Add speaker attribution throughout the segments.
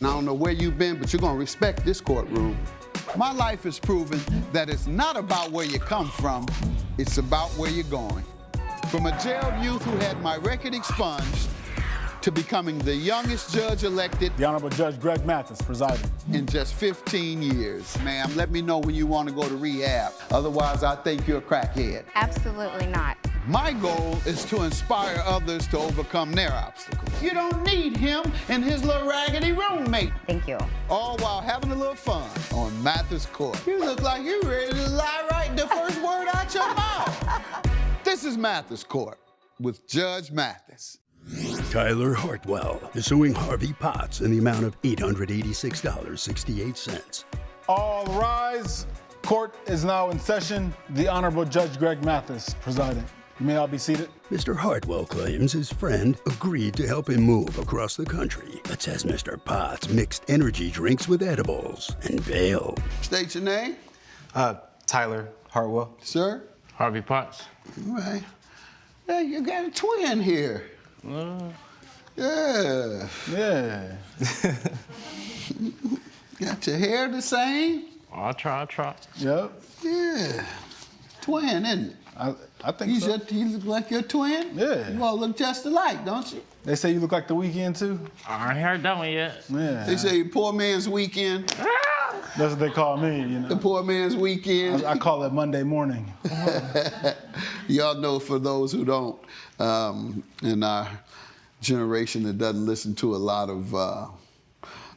Speaker 1: I don't know where you've been, but you're gonna respect this courtroom. My life has proven that it's not about where you come from, it's about where you're going. From a jailed youth who had my record expunged to becoming the youngest judge elected.
Speaker 2: The Honorable Judge Greg Mathis presiding.
Speaker 1: In just 15 years. Ma'am, let me know when you want to go to rehab. Otherwise, I think you're a crackhead.
Speaker 3: Absolutely not.
Speaker 1: My goal is to inspire others to overcome their obstacles. You don't need him and his little raggedy roommate.
Speaker 3: Thank you.
Speaker 1: All while having a little fun on Mathis Court. You look like you're ready to lie right the first word out your mouth. This is Mathis Court with Judge Mathis.
Speaker 4: Tyler Hartwell is suing Harvey Potts in the amount of $886.68.
Speaker 2: All rise. Court is now in session. The Honorable Judge Greg Mathis presiding. You may all be seated.
Speaker 4: Mr. Hartwell claims his friend agreed to help him move across the country, but says Mr. Potts mixed energy drinks with edibles and bailed.
Speaker 1: State your name.
Speaker 5: Tyler Hartwell.
Speaker 1: Sir?
Speaker 6: Harvey Potts.
Speaker 1: All right. Hey, you got a twin here. Yeah.
Speaker 2: Yeah.
Speaker 1: Got your hair the same?
Speaker 6: I'll try.
Speaker 2: Yep.
Speaker 1: Yeah. Twin, isn't it?
Speaker 2: I think so.
Speaker 1: You look like your twin?
Speaker 2: Yeah.
Speaker 1: You all look just alike, don't you?
Speaker 2: They say you look like The Weeknd too?
Speaker 6: I ain't heard that one yet.
Speaker 2: Yeah.
Speaker 1: They say poor man's weekend.
Speaker 2: That's what they call me, you know.
Speaker 1: The poor man's weekend.
Speaker 2: I call it Monday morning.
Speaker 1: Y'all know, for those who don't, in our generation that doesn't listen to a lot of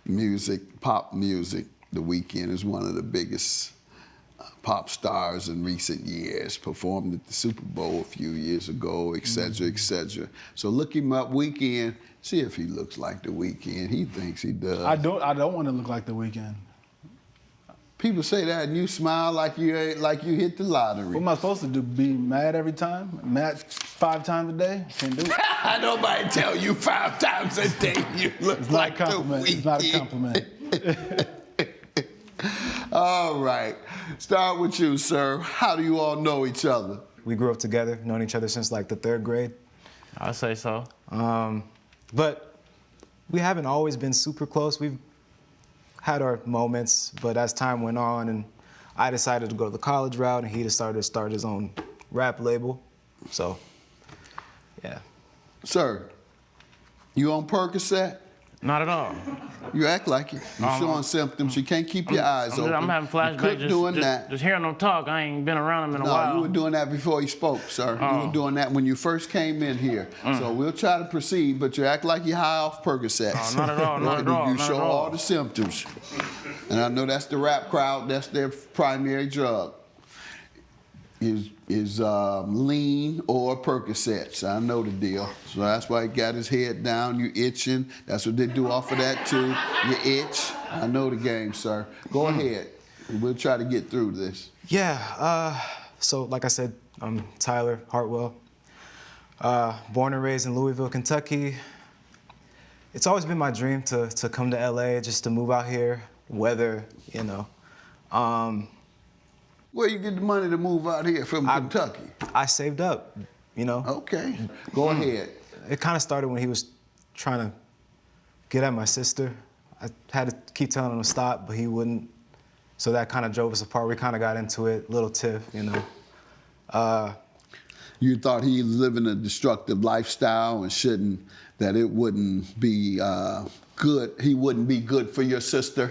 Speaker 1: music, pop music, The Weeknd is one of the biggest pop stars in recent years. Performed at the Super Bowl a few years ago, et cetera, et cetera. So look him up, Weeknd, see if he looks like The Weeknd. He thinks he does.
Speaker 2: I don't want to look like The Weeknd.
Speaker 1: People say that and you smile like you hit the lottery.
Speaker 2: What am I supposed to do? Be mad every time? Mad 5 times a day? Can't do it.
Speaker 1: Nobody tell you 5 times a day you look
Speaker 2: It's
Speaker 1: like
Speaker 2: not a compliment. It's not a compliment.
Speaker 1: All right. Start with you, sir. How do you all know each other?
Speaker 5: We grew up together, known each other since like the 3rd grade.
Speaker 6: I'll say so.
Speaker 5: But we haven't always been super close. We've had our moments, but as time went on and I decided to go the college route and he decided to start his own rap label. So, yeah.
Speaker 1: Sir, you on Percocet?
Speaker 6: Not at all.
Speaker 1: You act like it. You're showing symptoms. You can't keep your eyes open.
Speaker 6: I'm having flashbacks.
Speaker 1: You quit doing that.
Speaker 6: Just hearing them talk. I ain't been around them in a while.
Speaker 1: No, you were doing that before you spoke, sir. You were doing that when you first came in here. So we'll try to proceed, but you act like you're high off Percocets.
Speaker 6: Oh, not at all, not at all.
Speaker 1: You show all the symptoms. And I know that's the rap crowd. That's their primary drug. Is lean or Percocets. I know the deal. So that's why he got his head down. You itching. That's what they do off of that too. You itch. I know the game, sir. Go ahead. We'll try to get through this.
Speaker 5: Yeah, so like I said, I'm Tyler Hartwell. Born and raised in Louisville, Kentucky. It's always been my dream to come to LA, just to move out here, weather, you know.
Speaker 1: Where you get the money to move out here from Kentucky?
Speaker 5: I saved up, you know.
Speaker 1: Okay, go ahead.
Speaker 5: It kind of started when he was trying to get at my sister. I had to keep telling him to stop, but he wouldn't. So that kind of drove us apart. We kind of got into it, little tiff, you know.
Speaker 1: You thought he was living a destructive lifestyle and that it wouldn't be good. He wouldn't be good for your sister?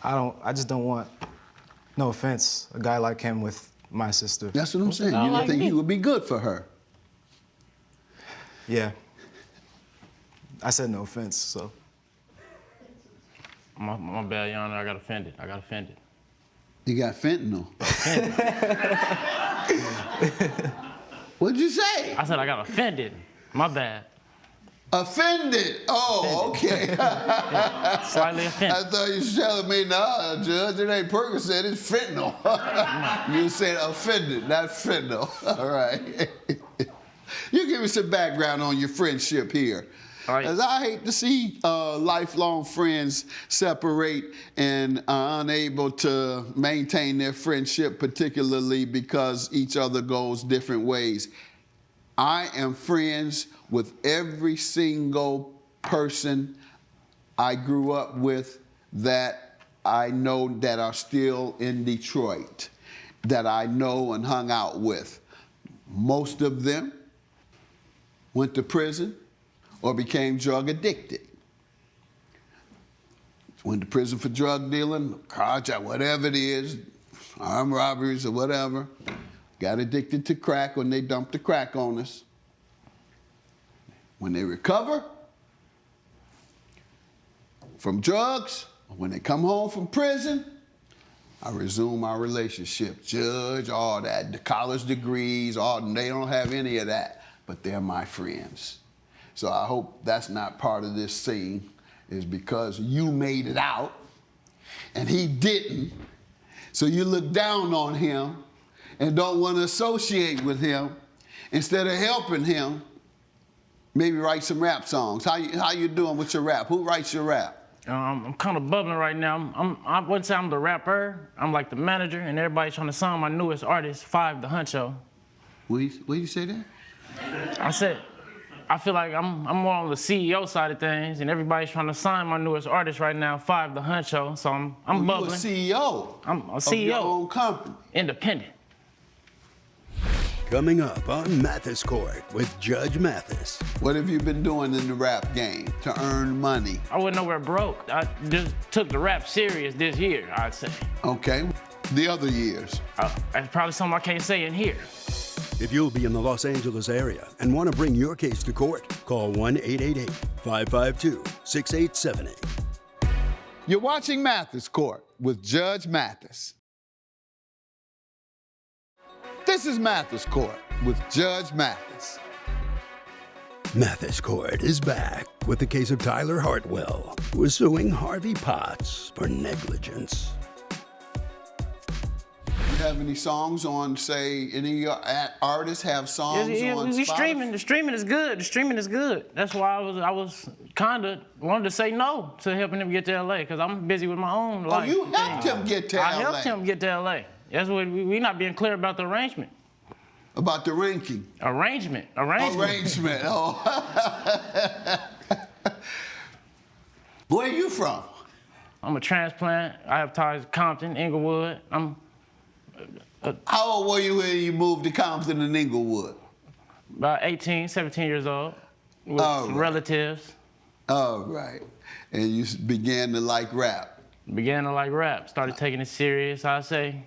Speaker 5: I just don't want, no offense, a guy like him with my sister.
Speaker 1: That's what I'm saying. You didn't think he would be good for her?
Speaker 5: Yeah. I said no offense, so.
Speaker 6: My bad, Your Honor. I got offended.
Speaker 1: You got fentanyl. What'd you say?
Speaker 6: I said I got offended. My bad.
Speaker 1: Offended? Oh, okay.
Speaker 6: Slightly offended.
Speaker 1: I thought you were telling me, nah, Judge, it ain't Percocet, it's fentanyl. You said offended, not fentanyl. All right. You give me some background on your friendship here.
Speaker 6: All right.
Speaker 1: As I hate to see lifelong friends separate and are unable to maintain their friendship, particularly because each other goes different ways. I am friends with every single person I grew up with that I know that are still in Detroit, that I know and hung out with. Most of them went to prison or became drug addicted. Went to prison for drug dealing, carjacking, whatever it is, armed robberies or whatever. Got addicted to crack when they dumped the crack on us. When they recover from drugs, when they come home from prison, I resume our relationship. Judge, all that, the college degrees, they don't have any of that, but they're my friends. So I hope that's not part of this scene, is because you made it out and he didn't. So you look down on him and don't want to associate with him. Instead of helping him, maybe write some rap songs. How you doing with your rap? Who writes your rap?
Speaker 6: I'm kind of bubbling right now. I wouldn't say I'm the rapper. I'm like the manager, and everybody's trying to sign my newest artist, Five the Huncho.
Speaker 1: Will you say that?
Speaker 6: I said, I feel like I'm more on the CEO side of things, and everybody's trying to sign my newest artist right now, Five the Huncho. So I'm bubbling.
Speaker 1: You a CEO?
Speaker 6: I'm a CEO.
Speaker 1: Of your own company.
Speaker 6: Independent.
Speaker 4: Coming up on Mathis Court with Judge Mathis.
Speaker 1: What have you been doing in the rap game to earn money?
Speaker 6: I wasn't nowhere broke. I just took the rap serious this year, I'd say.
Speaker 1: Okay. The other years?
Speaker 6: That's probably something I can't say in here.
Speaker 4: If you'll be in the Los Angeles area and want to bring your case to court, call 1-888-552-6878.
Speaker 1: You're watching Mathis Court with Judge Mathis. This is Mathis Court with Judge Mathis.
Speaker 4: Mathis Court is back with the case of Tyler Hartwell, who is suing Harvey Potts for negligence.
Speaker 1: You have any songs on, say, any of your artists have songs on Spotify?
Speaker 6: Streaming. The streaming is good. The streaming is good. That's why I was kind of wanted to say no to helping him get to LA, because I'm busy with my own life.
Speaker 1: Oh, you helped him get to LA?
Speaker 6: I helped him get to LA. That's what we're not being clear about the arrangement.
Speaker 1: About the ranking?
Speaker 6: Arrangement.
Speaker 1: Arrangement. Oh. Where are you from?
Speaker 6: I'm a transplant. I have ties to Compton, Inglewood.
Speaker 1: How old were you when you moved to Compton and Inglewood?
Speaker 6: About 18, 17 years old, with some relatives.
Speaker 1: Oh, right. And you began to like rap?
Speaker 6: Began to like rap. Started taking it serious, I'd say,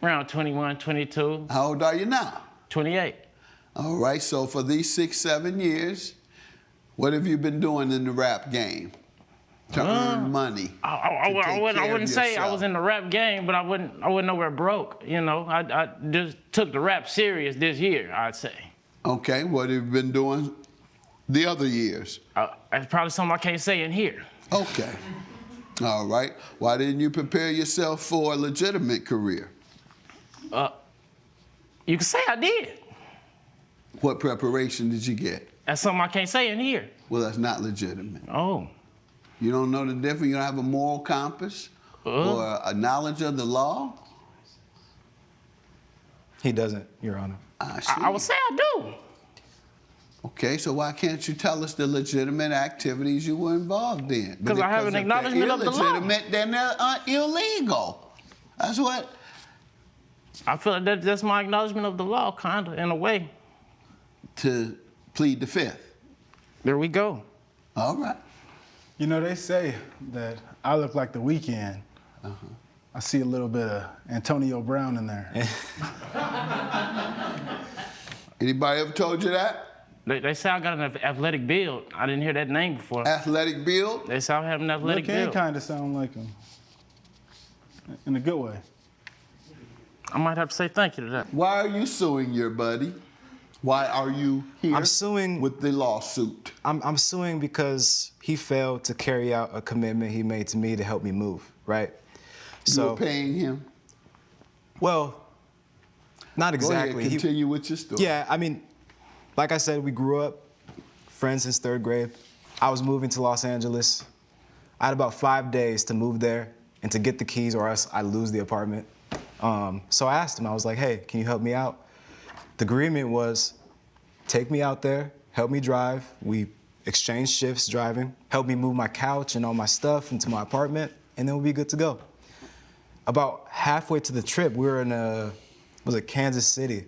Speaker 6: around 21, 22.
Speaker 1: How old are you now?
Speaker 6: 28.
Speaker 1: All right, so for these 6, 7 years, what have you been doing in the rap game to earn money?
Speaker 6: I wouldn't say I was in the rap game, but I wouldn't nowhere broke. You know, I just took the rap serious this year, I'd say.
Speaker 1: Okay, what have you been doing the other years?
Speaker 6: That's probably something I can't say in here.
Speaker 1: Okay. All right. Why didn't you prepare yourself for a legitimate career?
Speaker 6: You can say I did.
Speaker 1: What preparation did you get?
Speaker 6: That's something I can't say in here.
Speaker 1: Well, that's not legitimate.
Speaker 6: Oh.
Speaker 1: You don't know the difference? You don't have a moral compass or a knowledge of the law?
Speaker 5: He doesn't, Your Honor.
Speaker 1: I see.
Speaker 6: I would say I do.
Speaker 1: Okay, so why can't you tell us the legitimate activities you were involved in?
Speaker 6: Because I have an acknowledgement of the law.
Speaker 1: If they're illegitimate, then they're illegal. That's what...
Speaker 6: I feel like that's my acknowledgement of the law, kind of, in a way.
Speaker 1: To plead the fifth.
Speaker 6: There we go.
Speaker 1: All right.
Speaker 2: You know, they say that I look like The Weeknd. I see a little bit of Antonio Brown in there.
Speaker 1: Anybody ever told you that?
Speaker 6: They say I got an athletic build. I didn't hear that name before.
Speaker 1: Athletic build?
Speaker 6: They say I have an athletic build.
Speaker 2: kind of sound like him. In a good way.
Speaker 6: I might have to say thank you to that.
Speaker 1: Why are you suing your buddy? Why are you here
Speaker 5: I'm suing
Speaker 1: with the lawsuit?
Speaker 5: I'm suing because he failed to carry out a commitment he made to me to help me move, right?
Speaker 1: You're paying him?
Speaker 5: Well, not exactly.
Speaker 1: Go ahead, continue with your story.
Speaker 5: Yeah, I mean, like I said, we grew up friends since 3rd grade. I was moving to Los Angeles. I had about 5 days to move there and to get the keys or else I'd lose the apartment. So I asked him, I was like, hey, can you help me out? The agreement was take me out there, help me drive. We exchange shifts driving, help me move my couch and all my stuff into my apartment, and then we'll be good to go. About halfway to the trip, we were in Kansas City.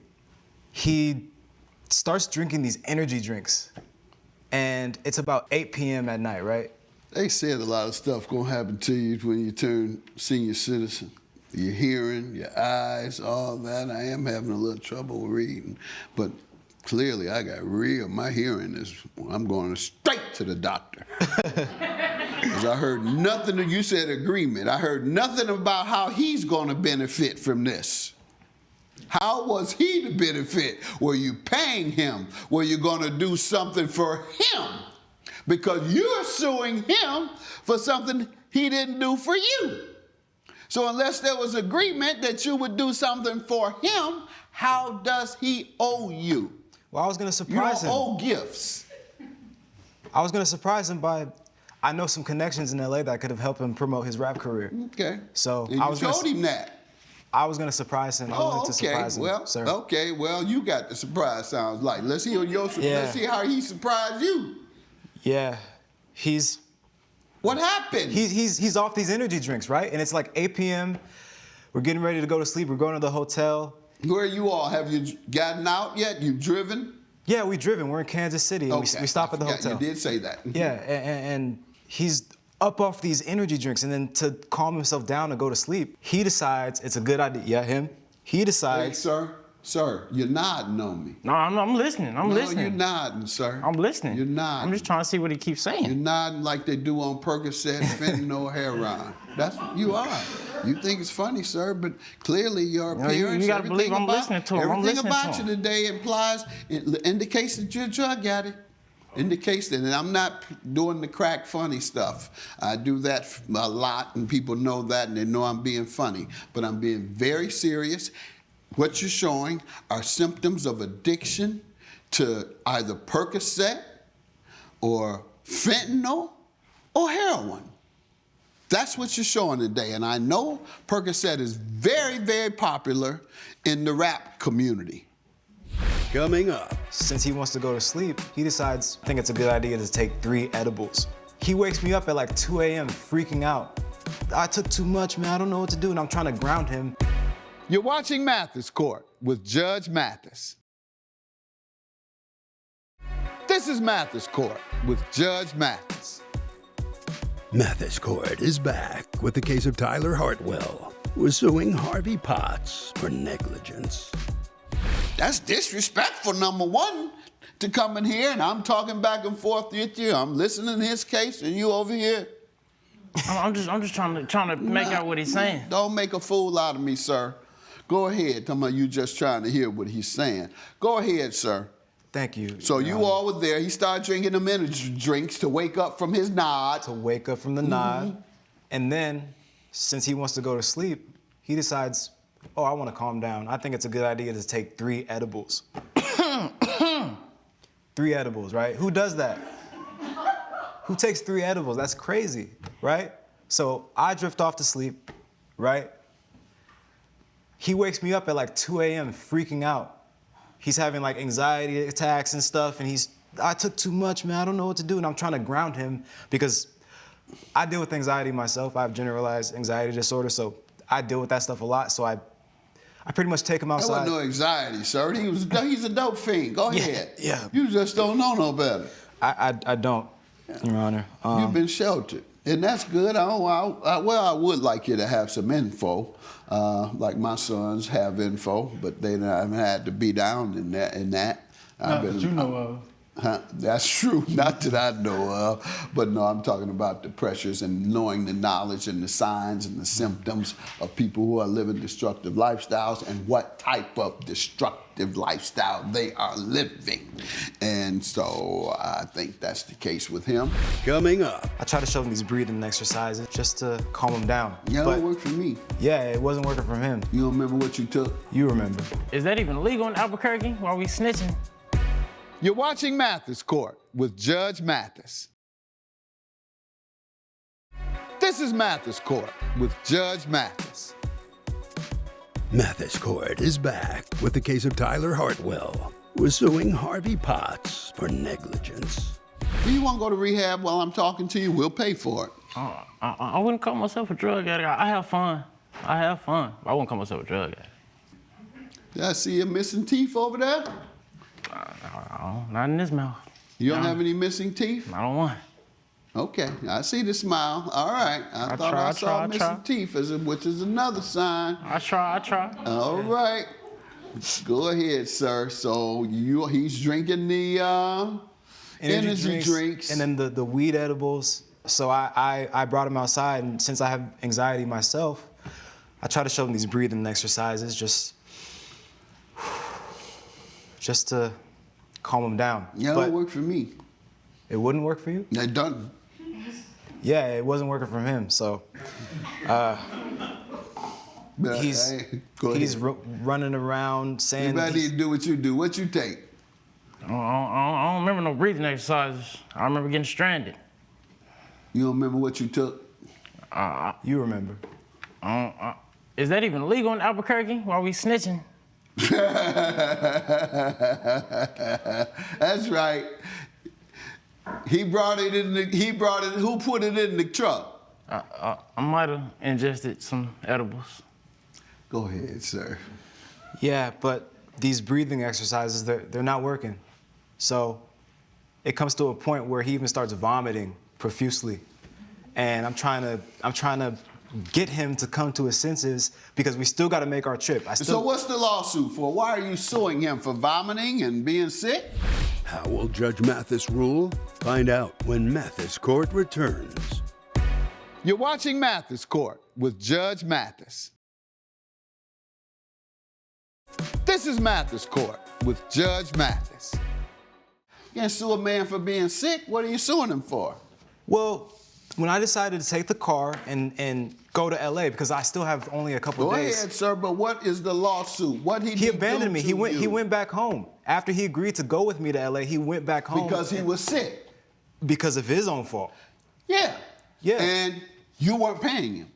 Speaker 5: He starts drinking these energy drinks, and it's about 8 p.m. at night, right?
Speaker 1: They said a lot of stuff gonna happen to you when you turn senior citizen. Your hearing, your eyes, all that. I am having a little trouble reading, but clearly I got my hearing is, I'm going straight to the doctor. Because I heard nothing, you said agreement. I heard nothing about how he's gonna benefit from this. How was he to benefit? Were you paying him? Were you gonna do something for him? Because you're suing him for something he didn't do for you. So unless there was agreement that you would do something for him, how does he owe you?
Speaker 5: Well, I was gonna surprise him.
Speaker 1: You don't owe gifts.
Speaker 5: I was gonna surprise him by, I know some connections in LA that could have helped him promote his rap career.
Speaker 1: Okay.
Speaker 5: So
Speaker 1: and you told him that.
Speaker 5: I was gonna surprise him. I wanted to surprise him,
Speaker 1: well,
Speaker 5: sir.
Speaker 1: Okay, well, you got the surprise sounds like. Let's hear let's see how he surprised you.
Speaker 5: Yeah,
Speaker 1: What happened?
Speaker 5: He's off these energy drinks, right? And it's like 8 p.m. We're getting ready to go to sleep. We're going to the hotel.
Speaker 1: Where are you all? Have you gotten out yet? You've driven?
Speaker 5: Yeah, we've driven. We're in Kansas City. And we stop at the hotel.
Speaker 1: You did say that.
Speaker 5: Yeah, and he's up off these energy drinks, and then to calm himself down and go to sleep, he decides it's a good idea. Yeah, him. He decides.
Speaker 1: Hey, sir, you're nodding on me.
Speaker 6: No, I'm listening. I'm listening.
Speaker 1: No, you're nodding, sir.
Speaker 6: I'm listening.
Speaker 1: You're nodding.
Speaker 6: I'm just trying to see what he keeps saying.
Speaker 1: You're nodding like they do on Percocet, fentanyl, heroin. That's what you are. You think it's funny, sir, but clearly your appearance,
Speaker 6: you gotta believe I'm listening to him.
Speaker 1: Everything about you today indicates that you're a drug addict. Indicates that, and I'm not doing the crack funny stuff. I do that a lot, and people know that, and they know I'm being funny. But I'm being very serious. What you're showing are symptoms of addiction to either Percocet or fentanyl or heroin. That's what you're showing today. And I know Percocet is very, very popular in the rap community.
Speaker 4: Coming up.
Speaker 5: Since he wants to go to sleep, he decides, I think it's a good idea to take 3 edibles. He wakes me up at like 2 a.m. freaking out. I took too much, man. I don't know what to do. And I'm trying to ground him.
Speaker 1: You're watching Mathis Court with Judge Mathis. This is Mathis Court with Judge Mathis.
Speaker 4: Mathis Court is back with the case of Tyler Hartwell, who is suing Harvey Potts for negligence.
Speaker 1: That's disrespectful, number one, to come in here and I'm talking back and forth with you. I'm listening to his case and you over here.
Speaker 6: I'm just trying to make out what he's saying.
Speaker 1: Don't make a fool out of me, sir. Go ahead. Talking about you just trying to hear what he's saying. Go ahead, sir.
Speaker 5: Thank you.
Speaker 1: So you all were there. He started drinking them energy drinks to wake up from his nod.
Speaker 5: To wake up from the nod. And then, since he wants to go to sleep, he decides, oh, I want to calm down. I think it's a good idea to take 3 edibles. 3 edibles, right? Who does that? Who takes 3 edibles? That's crazy, right? So I drift off to sleep, right? He wakes me up at like 2 a.m. freaking out. He's having like anxiety attacks and stuff, and I took too much, man. I don't know what to do. And I'm trying to ground him because I deal with anxiety myself. I have generalized anxiety disorder, so I deal with that stuff a lot. So I pretty much take him outside.
Speaker 1: That wasn't no anxiety, sir. He's a dope fiend. Go ahead.
Speaker 5: Yeah.
Speaker 1: You just don't know no better.
Speaker 5: I don't, Your Honor.
Speaker 1: You've been sheltered. And that's good. I would like you to have some info, like my sons have info, but they haven't had to be down in that.
Speaker 2: Not that you know of.
Speaker 1: That's true, not that I know of, but no, I'm talking about the pressures and knowing the knowledge and the signs and the symptoms of people who are living destructive lifestyles and what type of destructive lifestyle they are living. And so I think that's the case with him.
Speaker 4: Coming up.
Speaker 5: I try to show him these breathing exercises just to calm him down.
Speaker 1: Yeah, it worked for me.
Speaker 5: Yeah, it wasn't working for him.
Speaker 1: You don't remember what you took?
Speaker 5: You remember.
Speaker 6: Is that even legal in Albuquerque? Why are we snitching?
Speaker 1: You're watching Mathis Court with Judge Mathis. This is Mathis Court with Judge Mathis.
Speaker 4: Mathis Court is back with the case of Tyler Hartwell, who is suing Harvey Potts for negligence.
Speaker 1: Do you want to go to rehab while I'm talking to you? We'll pay for it.
Speaker 6: I wouldn't call myself a drug addict. I have fun. I have fun. I wouldn't call myself a drug addict.
Speaker 1: Did I see a missing teeth over there?
Speaker 6: Not in this mouth.
Speaker 1: You don't have any missing teeth?
Speaker 6: I don't want.
Speaker 1: Okay, I see the smile. All right. I thought I saw missing teeth, which is another sign.
Speaker 6: I try.
Speaker 1: All right. Go ahead, sir. So he's drinking the energy drinks.
Speaker 5: And then the weed edibles. So I brought him outside, and since I have anxiety myself, I try to show him these breathing exercises just to calm him down.
Speaker 1: Yeah, it don't work for me.
Speaker 5: It wouldn't work for you?
Speaker 1: It doesn't.
Speaker 5: Yeah, it wasn't working for him, so he's running around saying...
Speaker 1: Everybody do what you do. What you take?
Speaker 6: I don't remember no breathing exercises. I remember getting stranded.
Speaker 1: You don't remember what you took?
Speaker 5: You remember.
Speaker 6: Is that even legal in Albuquerque while we snitching?
Speaker 1: That's right. He brought it in. Who put it in the truck?
Speaker 6: I might have ingested some edibles.
Speaker 1: Go ahead, sir.
Speaker 5: Yeah, but these breathing exercises, they're not working. So it comes to a point where he even starts vomiting profusely. And I'm trying to get him to come to his senses because we still got to make our trip.
Speaker 1: So what's the lawsuit for? Why are you suing him for vomiting and being sick?
Speaker 4: How will Judge Mathis rule? Find out when Mathis Court returns.
Speaker 1: You're watching Mathis Court with Judge Mathis. This is Mathis Court with Judge Mathis. You can't sue a man for being sick. What are you suing him for?
Speaker 5: Well, when I decided to take the car and go to LA because I still have only a couple of days.
Speaker 1: Go ahead, sir, but what is the lawsuit? What
Speaker 5: He abandoned me. He went back home. After he agreed to go with me to LA, he went back home.
Speaker 1: Because he was sick.
Speaker 5: Because of his own fault.
Speaker 1: Yeah.
Speaker 5: Yeah.
Speaker 1: And you weren't paying him.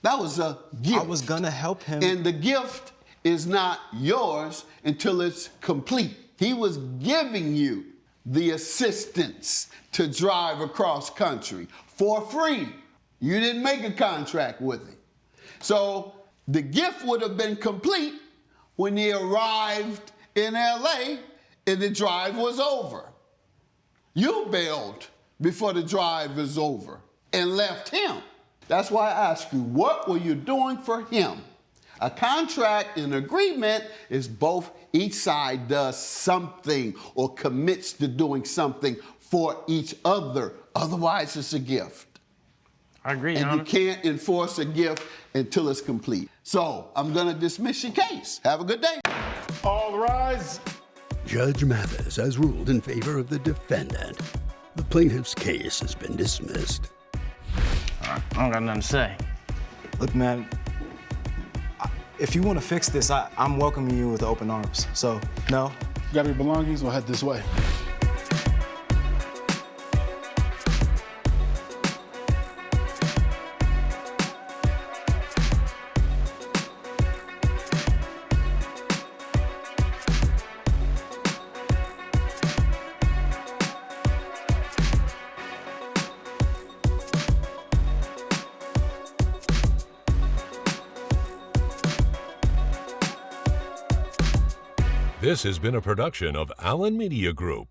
Speaker 1: That was a gift.
Speaker 5: I was gonna help him.
Speaker 1: And the gift is not yours until it's complete. He was giving you the assistance to drive across country for free. You didn't make a contract with him. So the gift would have been complete when he arrived in LA and the drive was over. You bailed before the drive was over and left him. That's why I ask you, what were you doing for him? A contract, an agreement is both, each side does something or commits to doing something for each other. Otherwise, it's a gift.
Speaker 6: I agree, Your
Speaker 1: And
Speaker 6: Honor.
Speaker 1: you can't enforce a gift until it's complete. So I'm gonna dismiss your case. Have a good day.
Speaker 2: All rise.
Speaker 4: Judge Mathis has ruled in favor of the defendant. The plaintiff's case has been dismissed.
Speaker 6: I don't got nothing to say.
Speaker 5: Look, man, if you want to fix this, I'm welcoming you with open arms. So, no.
Speaker 2: Got your belongings? We'll head this way.
Speaker 3: This has been a production of Allen Media Group.